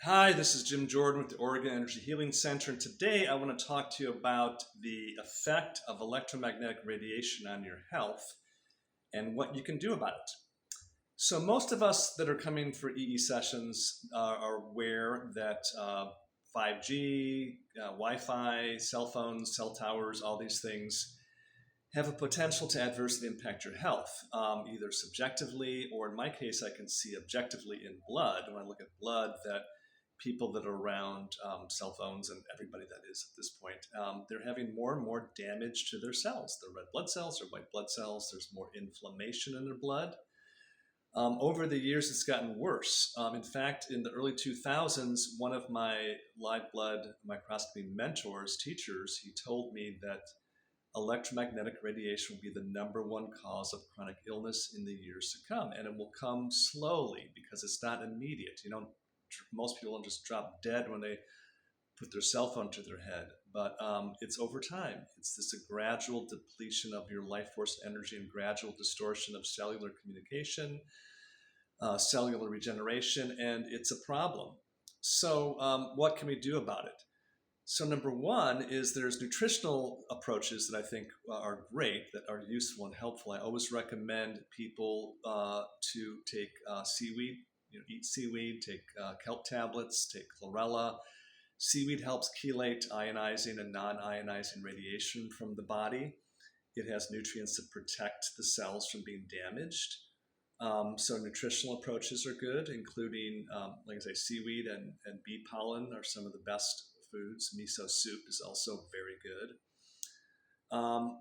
Hi, this is Jim Jordan with the Oregon Energy Healing Center, and today I want to talk to you about the effect of electromagnetic radiation on your health and what you can do about it. So most of us that are coming for EE sessions are aware that 5G, Wi-Fi, cell phones, cell towers, all these things have a potential to adversely impact your health, either subjectively or in my case, I can see objectively in blood. When I look at blood, that people that are around cell phones and everybody that is at this point, they're having more and more damage to their cells, their red blood cells, their white blood cells. There's more inflammation in their blood. Over the years, it's gotten worse. In fact, in the early 2000s, one of my live blood microscopy mentors, teachers, he told me that electromagnetic radiation will be the number one cause of chronic illness in the years to come. And it will come slowly because it's not immediate. Most people don't just drop dead when they put their cell phone to their head, but it's over time. It's this a gradual depletion of your life force energy and gradual distortion of cellular communication, cellular regeneration, and it's a problem. So what can we do about it? So number one is there's nutritional approaches that I think are great, that are useful and helpful. I always recommend people to take seaweed, eat seaweed, take kelp tablets, take chlorella. Seaweed helps chelate ionizing and non-ionizing radiation from the body. It has nutrients that protect the cells from being damaged. So nutritional approaches are good, including, like I say, seaweed and bee pollen are some of the best foods. Miso soup is also very good.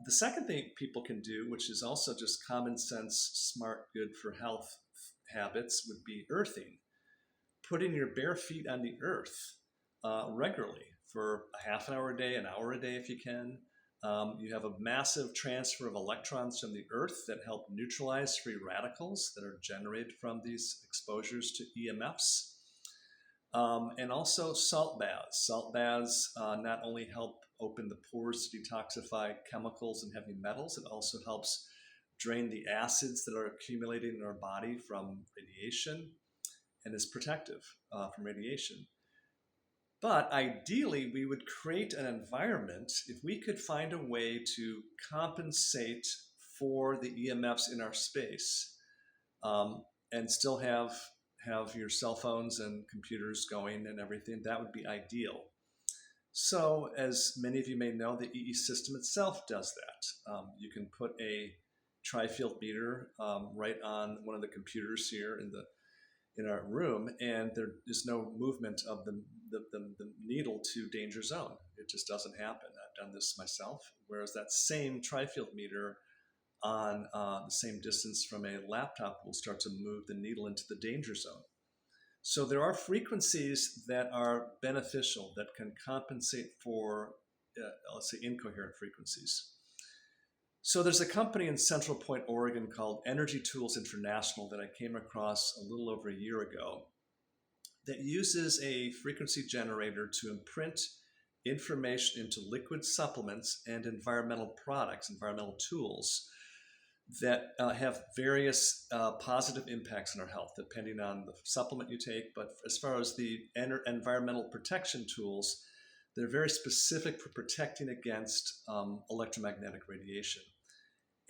The second thing people can do, which is also just common sense, smart, good for health habits, would be earthing. Putting your bare feet on the earth regularly for a half an hour a day, an hour a day if you can. You have a massive transfer of electrons from the earth that help neutralize free radicals that are generated from these exposures to EMFs. And also salt baths. Salt baths not only help open the pores to detoxify chemicals and heavy metals, it also helps drain the acids that are accumulating in our body from radiation and is protective from radiation. But ideally, we would create an environment, if we could find a way to compensate for the EMFs in our space and still have your cell phones and computers going and everything, that would be ideal. So as many of you may know, the EE system itself does that. You can put a tri-field meter right on one of the computers here in our room, and there is no movement of the needle to danger zone. It just doesn't happen. I've done this myself, whereas that same tri-field meter on the same distance from a laptop will start to move the needle into the danger zone. So there are frequencies that are beneficial that can compensate for, let's say, incoherent frequencies. So there's a company in Central Point, Oregon called Energy Tools International that I came across a little over a year ago that uses a frequency generator to imprint information into liquid supplements and environmental products, environmental tools that have various positive impacts on our health, depending on the supplement you take. But as far as the environmental protection tools, they're very specific for protecting against electromagnetic radiation.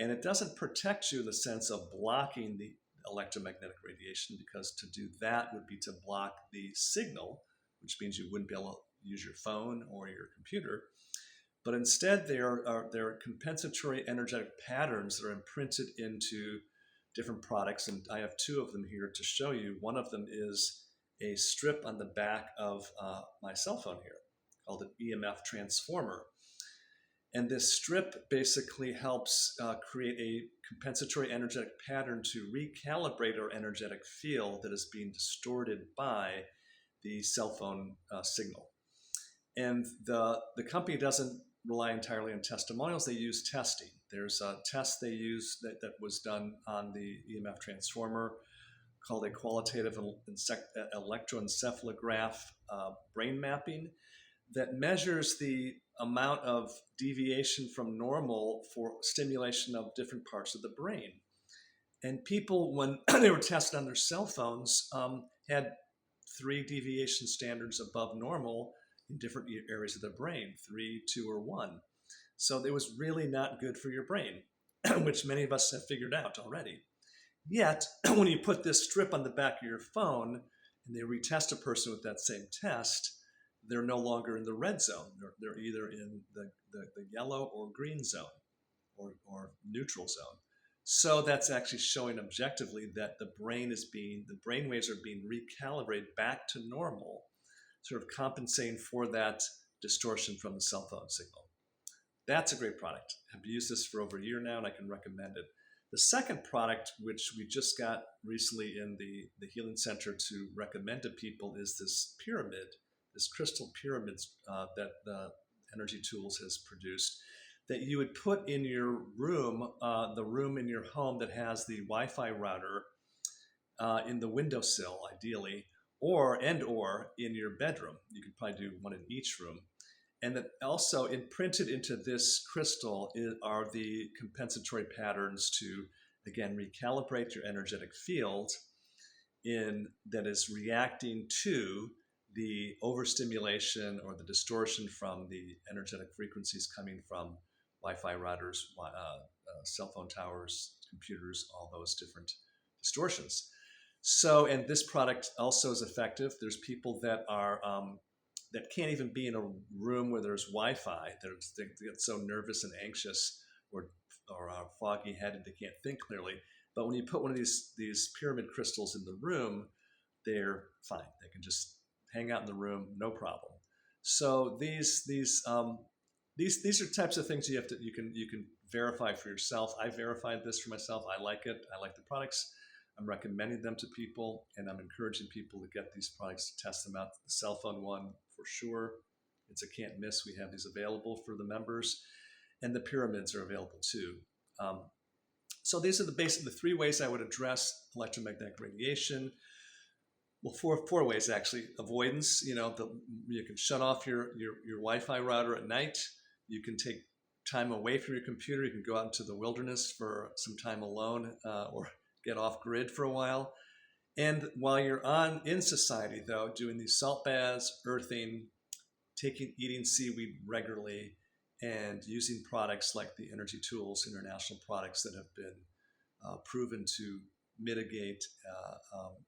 And it doesn't protect you in the sense of blocking the electromagnetic radiation, because to do that would be to block the signal, which means you wouldn't be able to use your phone or your computer. But instead, there are compensatory energetic patterns that are imprinted into different products. And I have two of them here to show you. One of them is a strip on the back of my cell phone here called an EMF transformer. And this strip basically helps create a compensatory energetic pattern to recalibrate our energetic field that is being distorted by the cell phone signal. And the company doesn't rely entirely on testimonials. They use testing. There's a test they use that was done on the EMF transformer called a qualitative electroencephalograph brain mapping that measures the amount of deviation from normal for stimulation of different parts of the brain. And people, when they were tested on their cell phones, had 3 deviation standards above normal in different areas of the brain, 3, 2, or 1. So it was really not good for your brain, which many of us have figured out already. Yet, when you put this strip on the back of your phone and they retest a person with that same test, they're no longer in the red zone. They're either in the yellow or green zone or neutral zone. So that's actually showing objectively that the brain waves are being recalibrated back to normal, sort of compensating for that distortion from the cell phone signal. That's a great product. I've used this for over a year now and I can recommend it. The second product, which we just got recently in the Healing Center to recommend to people, is this pyramid, this crystal pyramid that the Energy Tools has produced, that you would put in your room, the room in your home that has the Wi-Fi router in the windowsill, ideally, or in your bedroom. You could probably do one in each room. And that also imprinted into this crystal are the compensatory patterns to, again, recalibrate your energetic field that is reacting to the overstimulation or the distortion from the energetic frequencies coming from Wi-Fi routers, cell phone towers, computers, all those different distortions. So, and this product also is effective. There's people that are that can't even be in a room where there's Wi-Fi. They get so nervous and anxious or foggy-headed they can't think clearly. But when you put one of these pyramid crystals in the room, they're fine. They can just hang out in the room, no problem. So these are types of things you can verify for yourself. I verified this for myself. I like it. I like the products. I'm recommending them to people, and I'm encouraging people to get these products to test them out. The cell phone one, for sure. It's a can't miss. We have these available for the members, and the pyramids are available too. So these are the 3 ways I would address electromagnetic radiation. Well, four ways actually. Avoidance. You can shut off your Wi-Fi router at night. You can take time away from your computer. You can go out into the wilderness for some time alone, or get off grid for a while. And while you're in society, though, doing these salt baths, earthing, eating seaweed regularly, and using products like the Energy Tools International products that have been proven to mitigate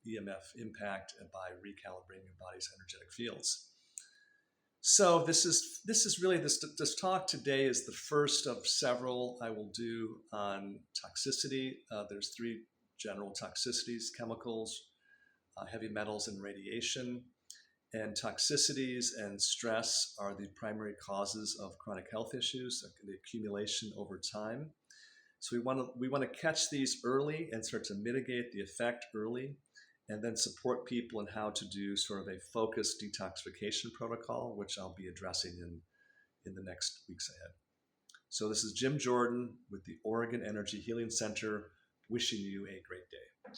EMF impact by recalibrating your body's energetic fields. So this is really this talk today is the first of several I will do on toxicity. There's 3 general toxicities: chemicals, heavy metals, and radiation. And toxicities and stress are the primary causes of chronic health issues, the accumulation over time. So we want to catch these early and start to mitigate the effect early, and then support people in how to do sort of a focused detoxification protocol, which I'll be addressing in the next weeks ahead. So this is Jim Jordan with the Oregon Energy Healing Center, wishing you a great day.